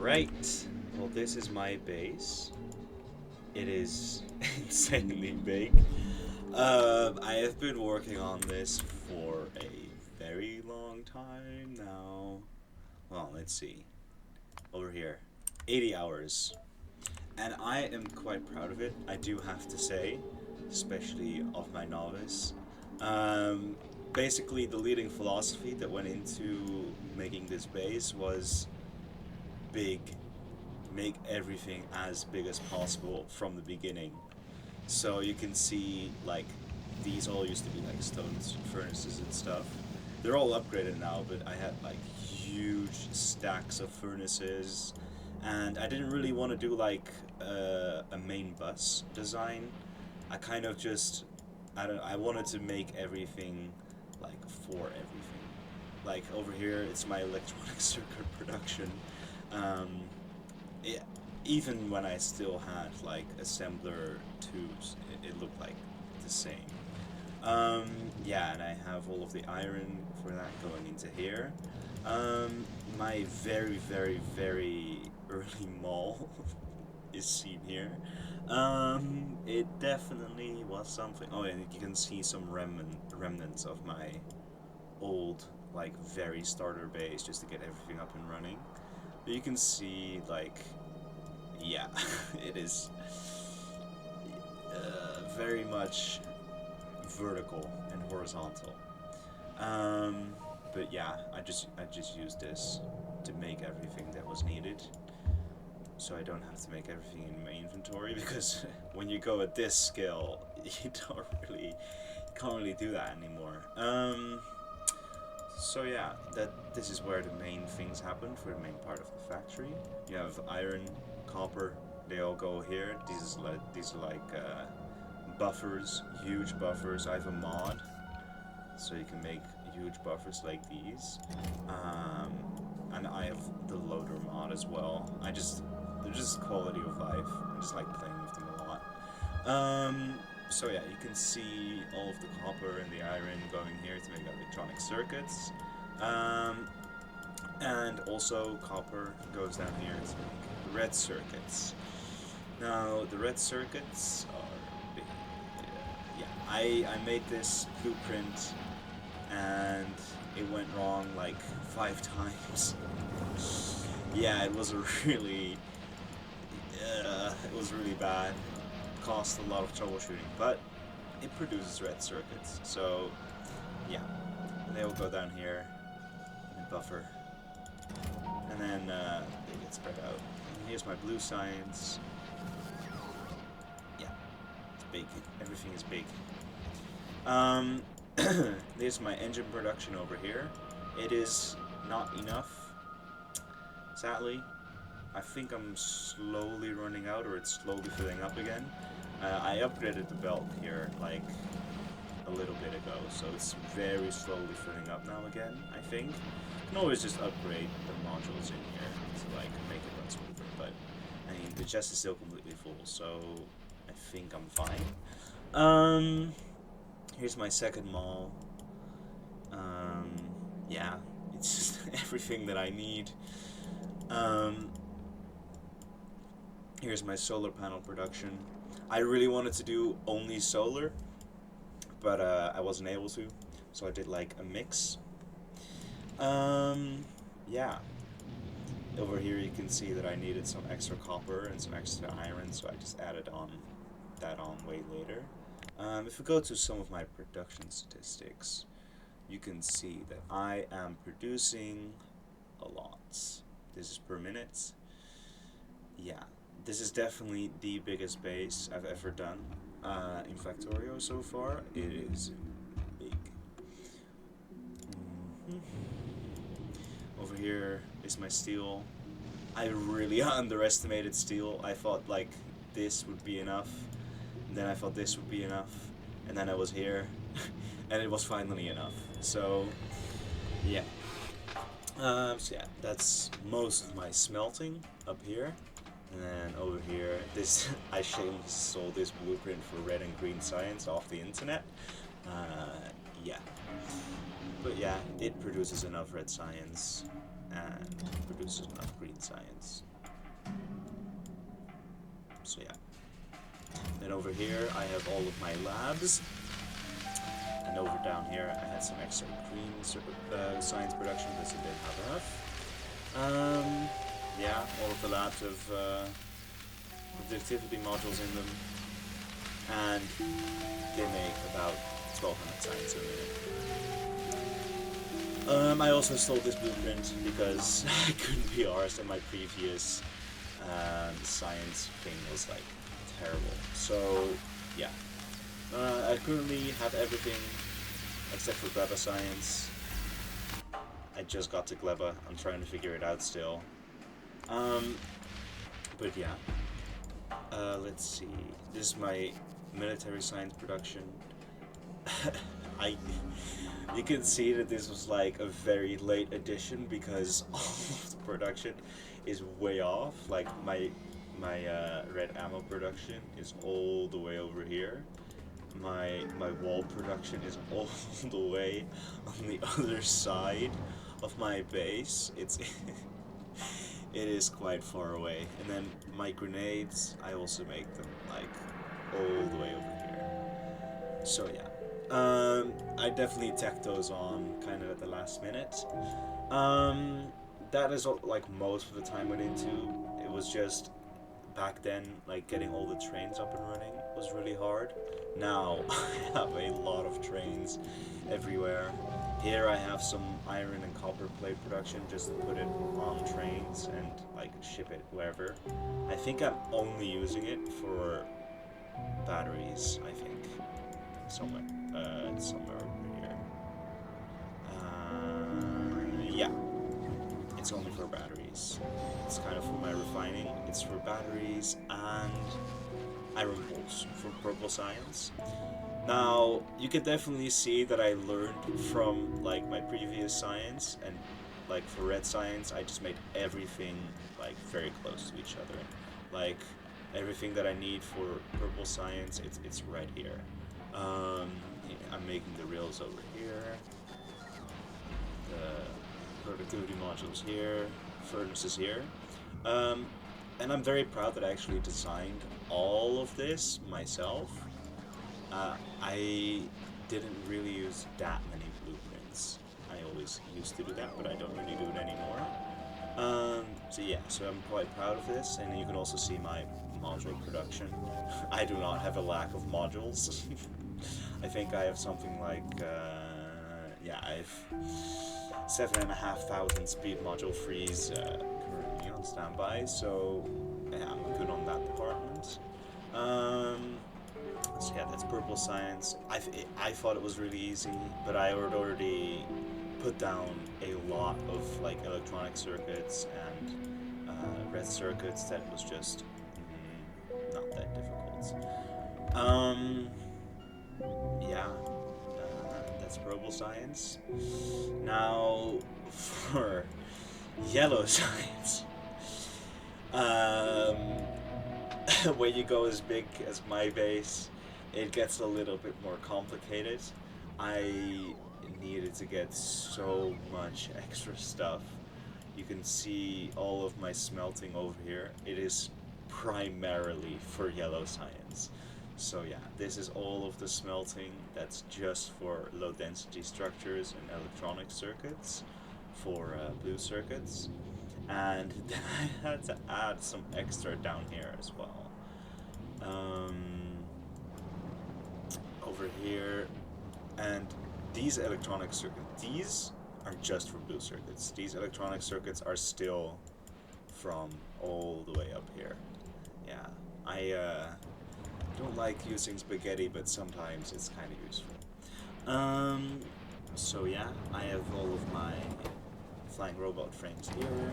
Alright, well this is my base. It is insanely big. I have been working on this for a very long time now. Well, let's see. Over here. 80 hours. And I am quite proud of it, I do have to say. Especially of my novice. Um, Basically, the leading philosophy that went into making this base was big, make everything as big as possible from the beginning. So you can see like these all used to be like stone furnaces and stuff. They're all upgraded now, but I had like huge stacks of furnaces, and I didn't really want to do like a main bus design. I kind of just I wanted to make everything like for everything. Like over here, it's my electronic circuit production. Um, it, Even when I still had like assembler tubes, it looked like the same. Um, yeah, and I have all of the iron for that going into here. My very, very, very early mall is seen here. It definitely was something. Oh, and you can see some remnants of my old, like, very starter base just to get everything up and running. But you can see, like, yeah, it is very much vertical and horizontal. Um, but yeah, I just used this to make everything that was needed, so I don't have to make everything in my inventory because when you go at this scale, you can't really do that anymore. So yeah, that this is where the main things happen for the main part of the factory. You have iron, copper. They all go here. These are like buffers, huge buffers. I have a mod, so you can make huge buffers like these. Um, and I have the loader mod as well. They're just quality of life. I just like playing with them a lot. So yeah, you can see all of the copper and the iron going here to make electronic circuits. Um, and also copper goes down here to make red circuits. Now the red circuits are big. Yeah, I made this blueprint and it went wrong like 5 times. Yeah, it was a really it was really bad. Cost a lot of troubleshooting, but it produces red circuits. So yeah, they will go down here and buffer, and then they get spread out. And here's my blue science. Yeah, it's big. Everything is big. Um, There's my engine production over here. It is not enough, sadly. I think I'm slowly running out, or it's slowly filling up again. I upgraded the belt here like a little bit ago, so it's very slowly filling up now again, I think. You can always just upgrade the modules in here to like make it run smoother, but I mean the chest is still completely full, so I think I'm fine. Um, Here's my second mall. Um, yeah, it's just everything that I need. Um, Here's my solar panel production. I really wanted to do only solar, but I wasn't able to, so I did like a mix. Um, yeah. Over here you can see that I needed some extra copper and some extra iron, so I just added on that on way later. If we go to some of my production statistics, you can see that I am producing a lot. This is per minute. Yeah, this is definitely the biggest base I've ever done in Factorio so far. It is big. Mhm. Over here is my steel. I really underestimated steel. I thought like this would be enough, and then I thought this would be enough, and then I was here, and it was finally enough. So yeah. So yeah, that's most of my smelting up here. And then over here, this I shamelessly sold this blueprint for red and green science off the internet. Yeah, but yeah, it produces enough red science and produces enough green science. So yeah. Then over here I have all of my labs. And over down here I had some extra green science production because I didn't have enough. Yeah, all of the labs have productivity modules in them. And they make about 1200 science a minute. I also stole this blueprint because I couldn't be arsed and my previous science thing was like terrible. So yeah, I currently have everything except for Gleba Science. I just got to Gleba, I'm trying to figure it out still. But yeah, let's see, this is my military science production. You can see that this was like a very late addition because all of the production is way off. Like my red ammo production is all the way over here. My wall production is all the way on the other side of my base. It is quite far away. And then my grenades, I also make them like all the way over here. So yeah. I definitely tacked those on kind of at the last minute. That is like most of the time went into. It was just back then, like getting all the trains up and running was really hard. Now I have a lot of trains everywhere. Here I have some iron and copper plate production just to put it on trains and like ship it wherever. I think I'm only using it for batteries, I think. Somewhere over here. Yeah, it's only for batteries. It's kind of for my refining. It's for batteries and iron holes for purple science. Now, you can definitely see that I learned from like my previous science, and like for red science, I just made everything like very close to each other. Like everything that I need for purple science, it's right here. I'm making the rails over here, the productivity modules here, furnaces here, and I'm very proud that I actually designed all of this myself. I didn't really use that many blueprints. I always used to do that, but I don't really do it anymore. So yeah, so I'm quite proud of this, and you can also see my module production. I do not have a lack of modules. I think I have something like, yeah, I have 7,500 speed module freeze currently on standby, so yeah, I'm good on that department. So yeah, that's purple science. I thought it was really easy, but I had already put down a lot of like electronic circuits and red circuits that was just not that difficult. Yeah, that's purple science. Now for yellow science. When you go as big as my base, it gets a little bit more complicated. I needed to get so much extra stuff. You can see all of my smelting over here. It is primarily for yellow science. So yeah, this is all of the smelting that's just for low density structures and electronic circuits for blue circuits. And then I had to add some extra down here as well. Over here, and these electronic circuits, these are just for blue circuits. These electronic circuits are still from all the way up here. Yeah, I don't like using spaghetti, but sometimes it's kind of useful. So yeah, I have all of my flying robot frames here,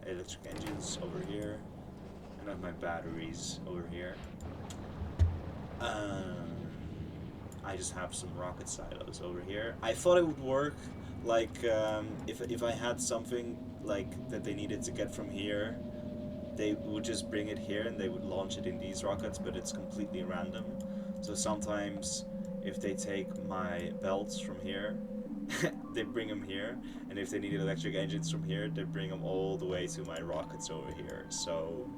electric engines over here, and I have my batteries over here. I just have some rocket silos over here. I thought it would work, like if I had something like that they needed to get from here, they would just bring it here and they would launch it in these rockets, but it's completely random. So sometimes if they take my belts from here, they bring them here, and if they needed electric engines from here, they bring them all the way to my rockets over here. So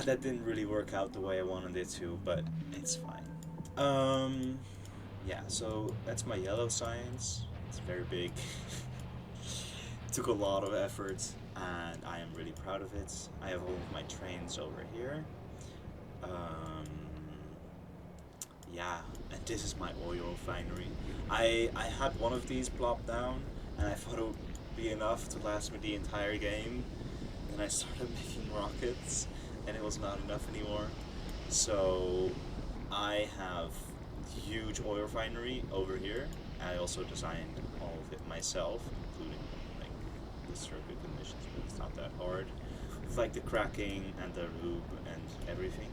that didn't really work out the way I wanted it to, but it's fine. Um, yeah, so that's my yellow science. It's very big. Took a lot of effort, and I am really proud of it. I have all of my trains over here. Um, yeah, and this is my oil refinery. I had one of these plop down, and I thought it would be enough to last me the entire game. Then I started making rockets, and it was not enough anymore. So I have huge oil refinery over here. I also designed all of it myself, including like the circuit conditions, but it's not that hard. With like the cracking and the lube and everything.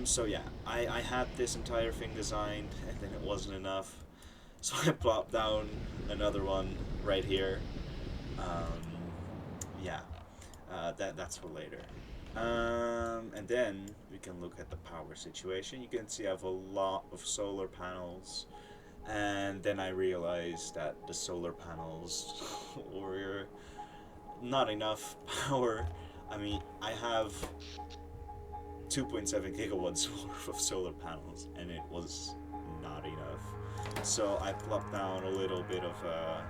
So yeah, I had this entire thing designed, and then it wasn't enough, so I plopped down another one right here. Um, yeah, that's for later. And then we can look at the power situation. You can see I have a lot of solar panels, and then I realized that the solar panels were not enough power. I mean, I have 2.7 gigawatts worth of solar panels, and it was not enough. So I plopped down a little bit of a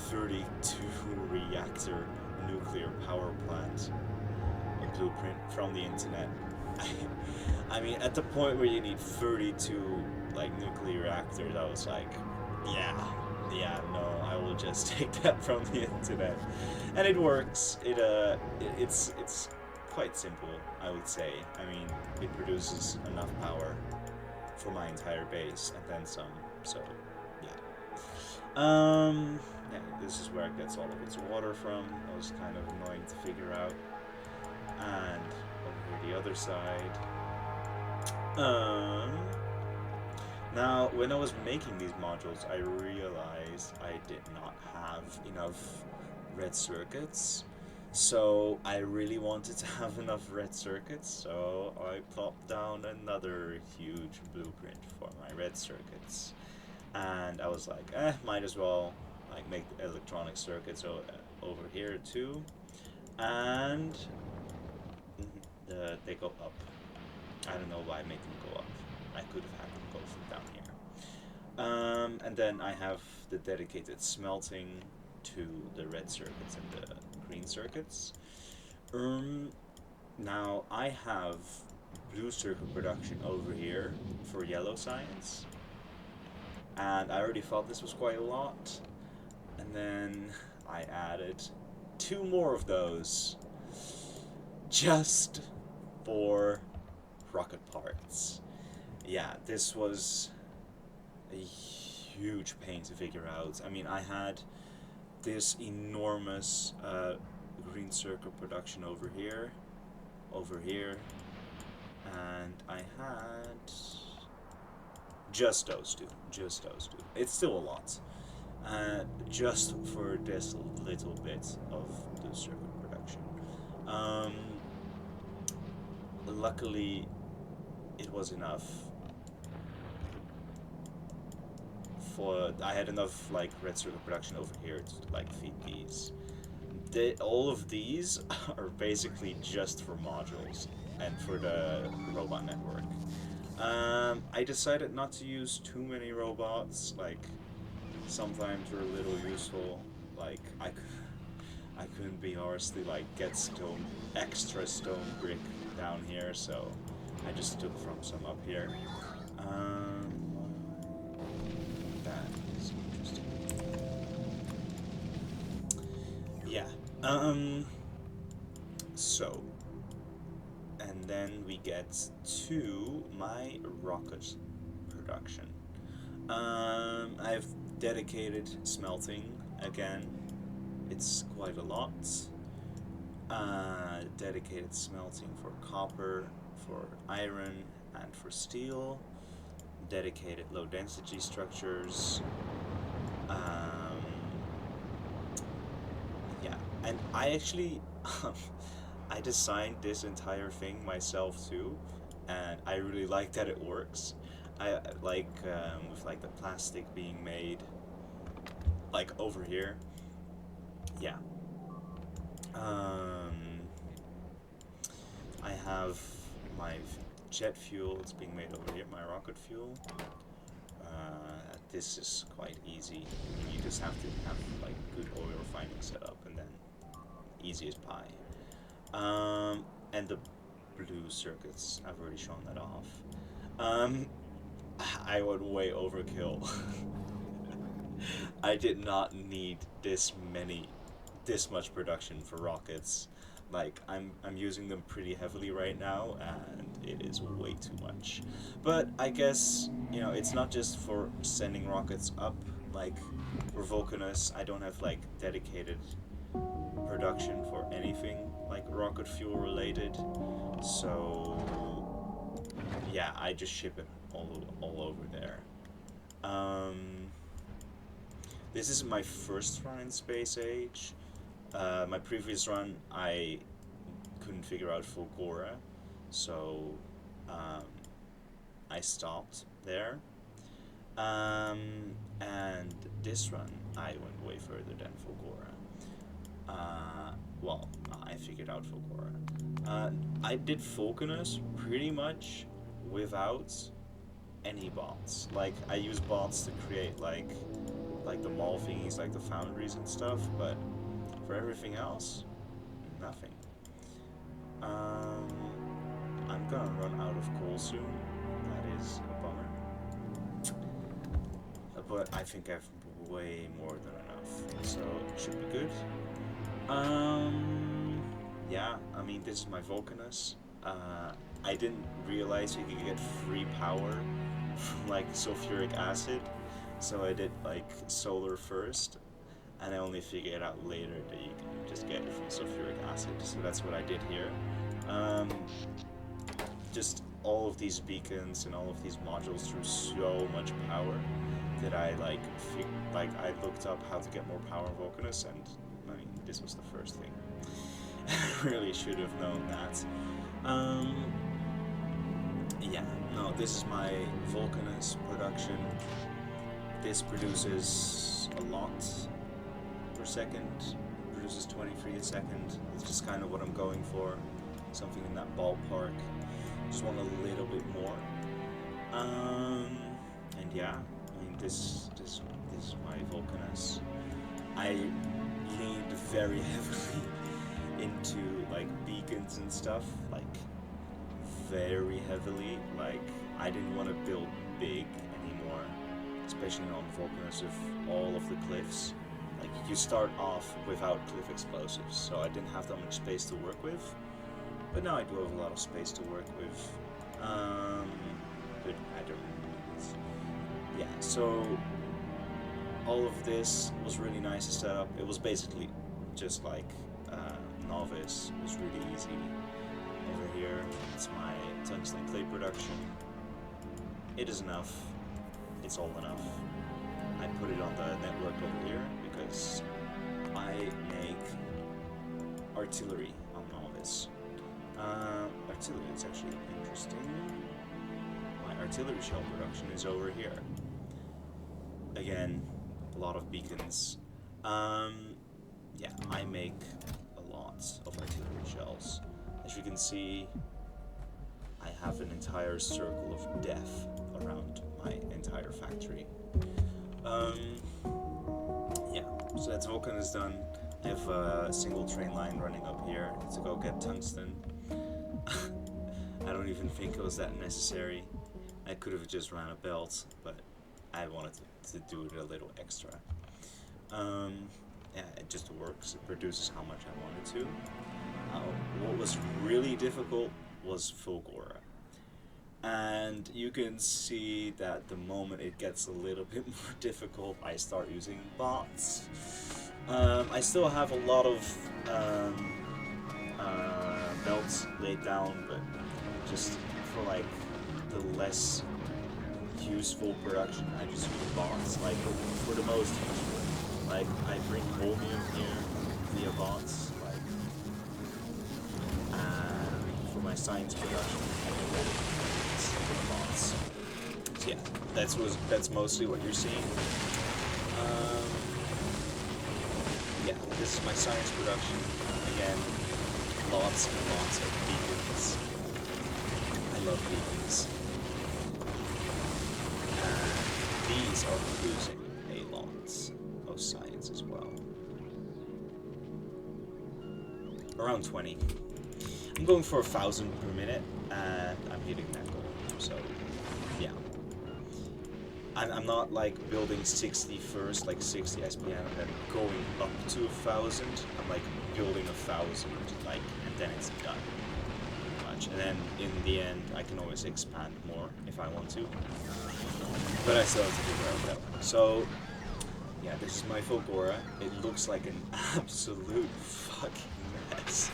32 reactor nuclear power plant blueprint from the internet. I mean, at the point where you need 32 like nuclear reactors, I was like, yeah, no, I will just take that from the internet, and it works. It's quite simple, I would say. I mean, it produces enough power for my entire base and then some. So, yeah. Yeah, this is where it gets all of its water from. That was kind of annoying to figure out. And over the other side. Um, Now, when I was making these modules, I realized I did not have enough red circuits. So I really wanted to have enough red circuits, so I plopped down another huge blueprint for my red circuits. And I was like, might as well like make the electronic circuits over here too. And they go up. I don't know why I made them go up. I could have had them go from down here. And then I have the dedicated smelting to the red circuits and the green circuits. Now I have blue circuit production over here for yellow science, and I already thought this was quite a lot. And then I added two more of those just for rocket parts. Yeah, this was a huge pain to figure out. I mean, I had this enormous green circuit production over here, and I had just those two. It's still a lot. Just for this little bit of the circuit production. Luckily, it was enough. I had enough like red circuit production over here to like feed these. All of these are basically just for modules and for the robot network. I decided not to use too many robots. Like sometimes they're a little useful. Like I couldn't be arsed to like get extra stone brick down here, so I just took from some up here. That is interesting. Yeah. So, and then we get to my rocket production. I've dedicated smelting again. It's quite a lot. Dedicated smelting for copper, for iron, and for steel. Dedicated low density structures. Yeah, and I actually I designed this entire thing myself too, and I really like that it works. I like with like the plastic being made like over here. Yeah. Um, I have my jet fuel. It's being made over here. My rocket fuel. This is quite easy. You just have to have like good oil refining set up, and then easy as pie. And the blue circuits. I've already shown that off. Um, I went way overkill. I did not need this much production for rockets. Like I'm using them pretty heavily right now, and it is way too much. But I guess it's not just for sending rockets up. Like for Vulcanus, I don't have like dedicated production for anything like rocket fuel related. So yeah, I just ship it all over there. Um, this is my first run in Space Age. My previous run, I couldn't figure out Fulgora, so um, I stopped there. And this run, I went way further than Fulgora. Well, I figured out Fulgora. I did Vulcanus pretty much without any bots. Like I use bots to create like the mall thingies, like the foundries and stuff, but for everything else, nothing. Um, I'm gonna run out of coal soon. That is a bummer. But I think I have way more than enough, so it should be good. Yeah, I mean, this is my Vulcanus. I didn't realize you could get free power from like sulfuric acid, so I did like solar first, and I only figured out later that you can just get it from sulfuric acid, so that's what I did here. Um, just all of these beacons and all of these modules drew so much power that I I looked up how to get more power in Vulcanus, and I mean, this was the first thing. I really should have known that. Yeah, no, this is my Vulcanus production. This produces a lot per second. It produces 23 a second. It's just kind of what I'm going for. Something in that ballpark. Just want a little bit more. And yeah, I mean, this is my Vulcanus. I leaned very heavily into like beacons and stuff, like very heavily. Like I didn't want to build big anymore, especially on Vulcanus with all of the cliffs. Like you start off without cliff explosives, so I didn't have that much space to work with. But now I do have a lot of space to work with. But I don't yeah, so all of this was really nice to set up. It was basically just like Novice. It was really easy. Over here, it's my tungsten plate production. It is enough. It's all enough. I put it on the network over here because I make artillery on Novice. Artillery is actually interesting. My artillery shell production is over here. Again, a lot of beacons. Yeah, I make a lot of artillery shells. As you can see, I have an entire circle of death around my entire factory. Yeah, so that's Vulcan is done. I have a single train line running up here to go get tungsten. I don't even think it was that necessary. I could have just ran a belt, but I wanted to do it a little extra. Yeah, it just works. It produces how much I wanted to. What was really difficult was Fulgora. And you can see that the moment it gets a little bit more difficult, I start using bots. I still have a lot of belts laid down, but just for like the less useful production, I just use bots. Like for the most useful. Like I bring chromium here via bots. Like for my science production, I get rid of bots. So yeah, that's mostly what you're seeing. Um, yeah, this is my science production. Again, lots and lots of beacons. I love beacons. And these are producing a lot of science as well. Around 20. I'm going for 1,000 per minute, and I'm hitting that goal. So, yeah. I'm not like building 60 first, like 60 SPM, and then going up to 1,000. I'm like building 1,000, like, and then it's done. Pretty much. And then in the end, I can always expand more if I want to. But I still have to figure out that one. So, yeah, this is my Fulgora. It looks like an absolute fucking mess.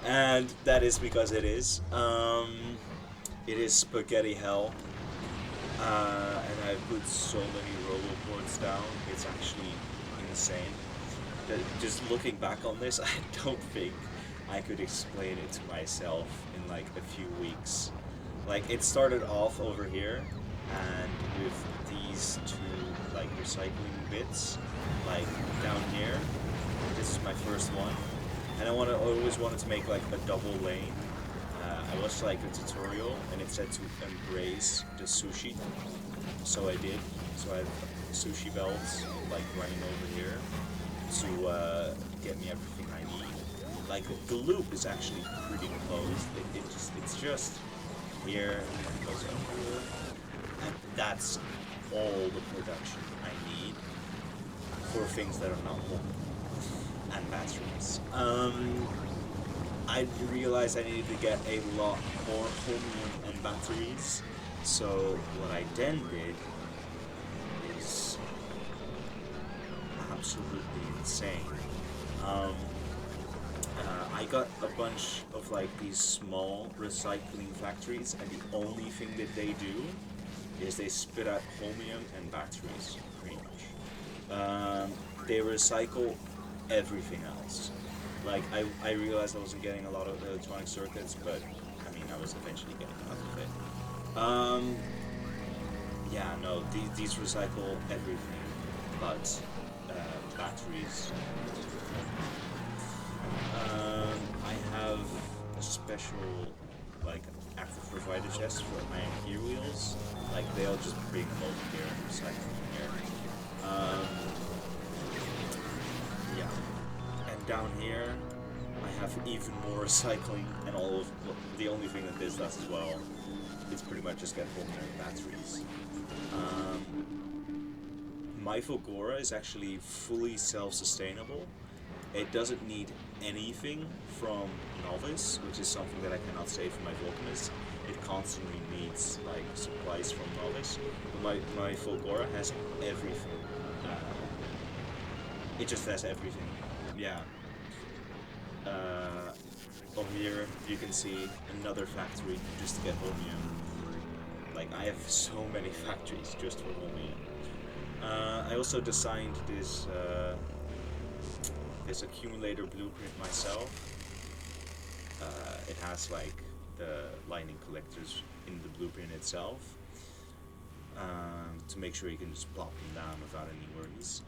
And that is because it is. It is spaghetti hell. And I put so many roboports down, it's actually insane. Just looking back on this, I don't think I could explain it to myself in like a few weeks. Like, it started off over here, and with these two like recycling bits, like down here. This is my first one, and I always wanted to make like a double lane. I watched like a tutorial, and it said to embrace the sushi, so I did. So I have sushi belts like running over here to get me everything I need. Like the loop is actually pretty close. It's just here and it goes over here, and that's all the production I need for things that are not home and batteries. I realized I needed to get a lot more Homium and batteries, so what I then did is absolutely insane. I got a bunch of like these small recycling factories, and the only thing that they do is they spit out Homium and batteries, pretty much. They recycle everything else. Like, I realized I wasn't getting a lot of electronic circuits, but, I mean, I was eventually getting enough of it. Yeah, no, these recycle everything, but batteries. I have a special, like, active provider chest for iron gear wheels. Like, they'll just bring them over here and recycle them here. Yeah. And down here, I have even more recycling, and all of the only thing that this does as well is pretty much just get home their batteries. My Fulgora is actually fully self-sustainable. It doesn't need anything from Novice, which is something that I cannot say for my Vulcanist. It constantly needs like supplies from Novice. But my Fulgora has everything. It just has everything. Yeah. Over here you can see another factory just to get Homium. Like, I have so many factories just for Homium. I also designed this this accumulator blueprint myself. It has like the lightning collectors in the blueprint itself, to make sure you can just plop them down without any worries.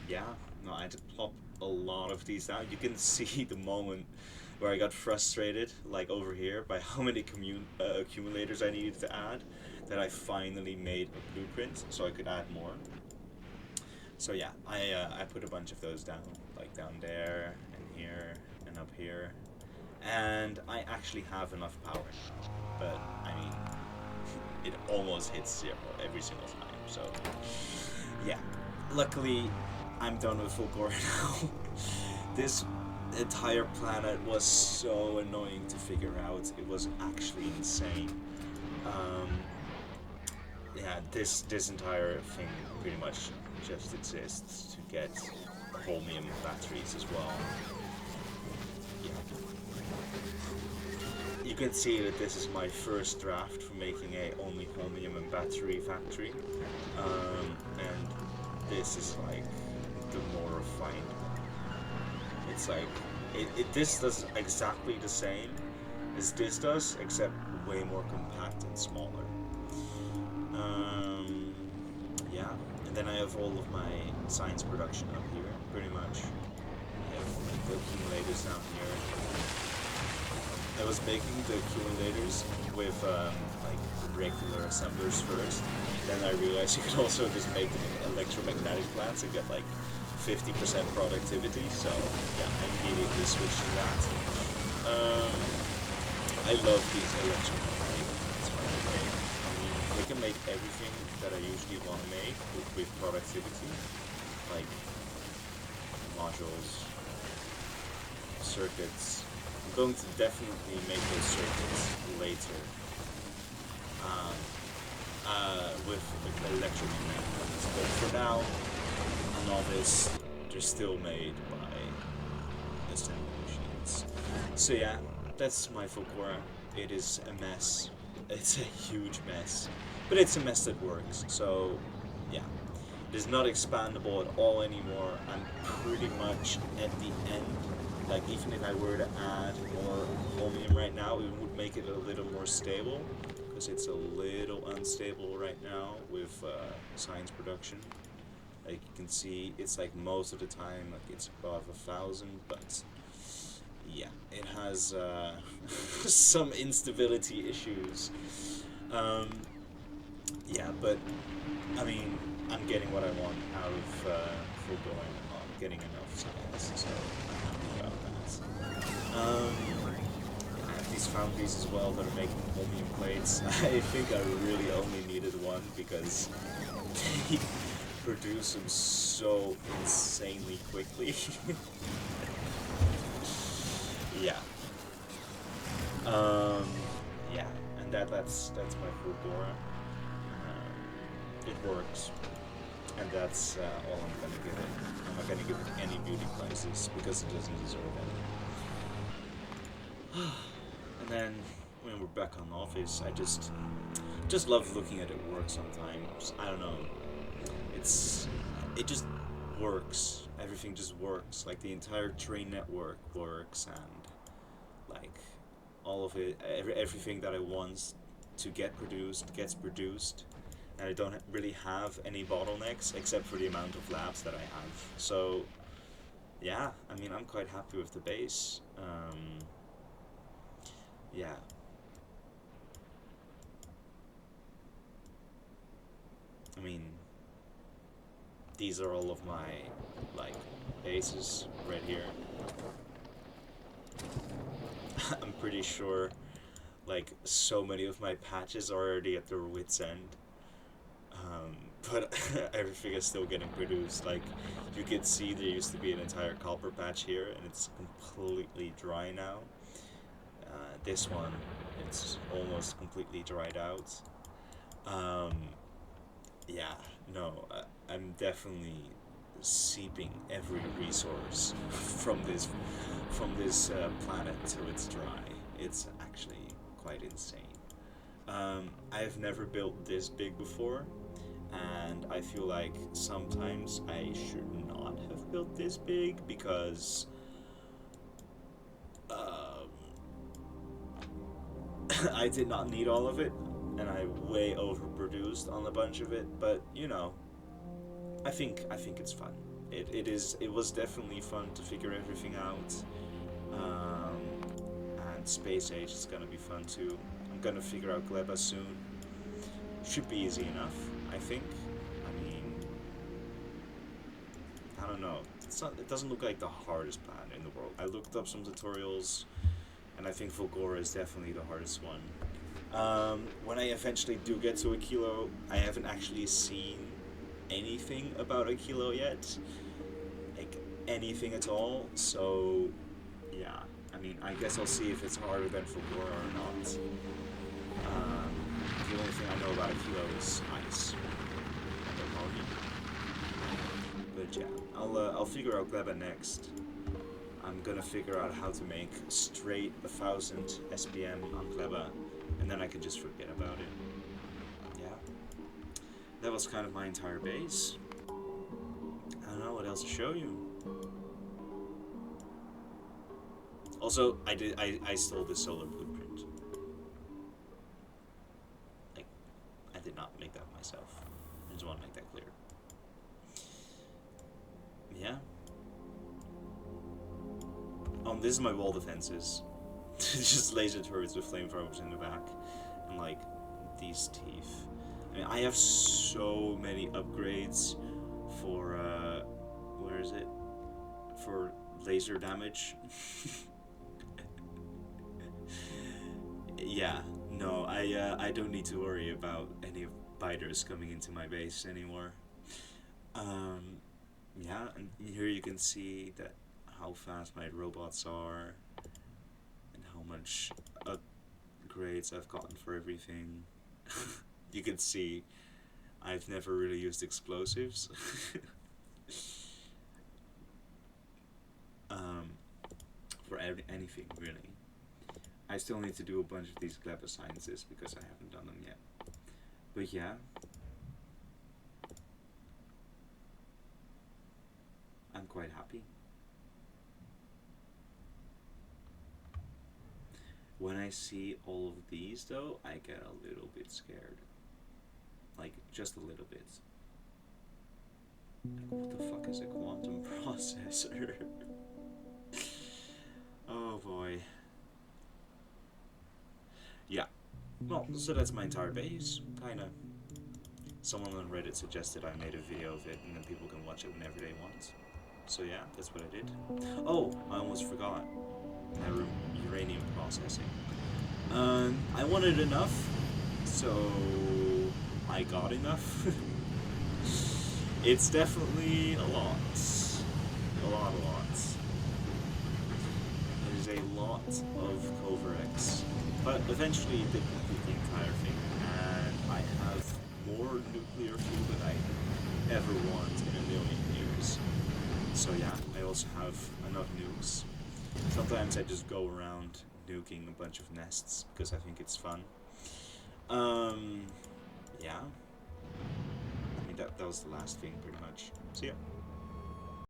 Yeah, no, I had to plop a lot of these down. You can see the moment where I got frustrated, like over here, by how many accumulators I needed to add, that I finally made a blueprint so I could add more. So yeah, I put a bunch of those down, like down there, and here, and up here. And I actually have enough power now, but I mean, it almost hits 0 every single time, so yeah. Luckily, I'm done with Fulgora now. This entire planet was so annoying to figure out. It was actually insane. Yeah, this entire thing pretty much just exists to get Homium batteries as well. Yeah. You can see that this is my first draft for making a only Homium and battery factory. And this is like the more refined one. It's like, this does exactly the same as this does, except way more compact and smaller. Yeah, and then I have all of my science production up here, pretty much. I have like, the accumulators down here. I was making the accumulators with like regular assemblers first. Then I realized you could also just make them in electromagnetic plants and get like 50% productivity. So yeah, I immediately switched to that. I love these electromagnetic plants. I mean, they can make everything that I usually want to make with productivity, like modules, circuits. I'm going to definitely make those circuits later with electromagnetic ones. But for now, on all this, they're still made by assembly machines. So yeah, that's my Fulgora. It is a mess. It's a huge mess. But it's a mess that works. So yeah. It is not expandable at all anymore. I'm pretty much at the end. Like, even if I were to add more chromium right now, it would make it a little more stable, because it's a little unstable right now with science production. Like, you can see, it's like most of the time, like, it's above 1,000, but yeah, it has some instability issues. Yeah, but I mean, I'm getting what I want out of Fulgora. I'm getting enough science, so I'm happy about that. I have these foundries as well that are making chromium plates. I think I really only needed one because they produce them so insanely quickly. Yeah. Yeah, and that's my Fulgora. It works, and that's all I'm gonna give it. I'm not gonna give it any beauty prizes because it doesn't deserve any. And then when we're back on office, I just love looking at it work sometimes. I don't know. It just works. Everything just works. Like the entire train network works, and like all of it, everything that I want to get produced gets produced. And I don't really have any bottlenecks except for the amount of labs that I have. So, yeah, I mean, I'm quite happy with the base. Yeah. I mean, these are all of my, like, bases right here. I'm pretty sure, like, so many of my patches are already at their wit's end. But everything is still getting produced. Like, you could see there used to be an entire copper patch here, and it's completely dry now. This one, it's almost completely dried out. Um, yeah, no, I'm definitely seeping every resource from this planet till it's dry. It's actually quite insane. I've never built this big before, and I feel like sometimes I should not have built this big because um, I did not need all of it, and I way overproduced on a bunch of it. But you know, I think it's fun. It was definitely fun to figure everything out. Um, and Space Age is gonna be fun too. I'm gonna figure out Gleba soon. Should be easy enough, I think. I mean, I don't know. It doesn't look like the hardest planet in the world. I looked up some tutorials, and I think Fulgora is definitely the hardest one. When I eventually do get to Aquilo, I haven't actually seen anything about Aquilo yet. Like, anything at all. So, yeah. I mean, I guess I'll see if it's harder than Fulgora or not. The only thing I know about Aquilo is ice. But yeah, I'll figure out Gleba next. I'm gonna figure out how to make straight 1,000 SPM on Gleba, and then I can just forget about it. Yeah, that was kind of my entire base. I don't know what else to show you. Also, I stole this solar blueprint. just want to make that clear. Yeah. This is my wall defenses. Just laser turrets with flamethrowers in the back. And, like, these teeth. I mean, I have so many upgrades for, where is it? For laser damage. Yeah, no, I don't need to worry about any biters coming into my base anymore. Yeah, and here you can see that how fast my robots are and how much upgrades I've gotten for everything. You can see I've never really used explosives. For anything really. I still need to do a bunch of these clever sciences because I haven't done them yet. But yeah, I'm quite happy. When I see all of these though, I get a little bit scared. Like, just a little bit. Like, what the fuck is a quantum processor? Oh boy. Yeah. Well, so that's my entire base, kinda. Someone on Reddit suggested I made a video of it, and then people can watch it whenever they want. So yeah, that's what I did. Oh, I almost forgot. Uranium processing. I wanted enough, so I got enough. It's definitely a lot. A lot. There's a lot of Kovarex. But eventually it did complete the entire thing, and I have more nuclear fuel than I ever want in a million years. So yeah, I also have enough nukes. Sometimes I just go around nuking a bunch of nests because I think it's fun. Yeah. I mean, that was the last thing, pretty much. So yeah.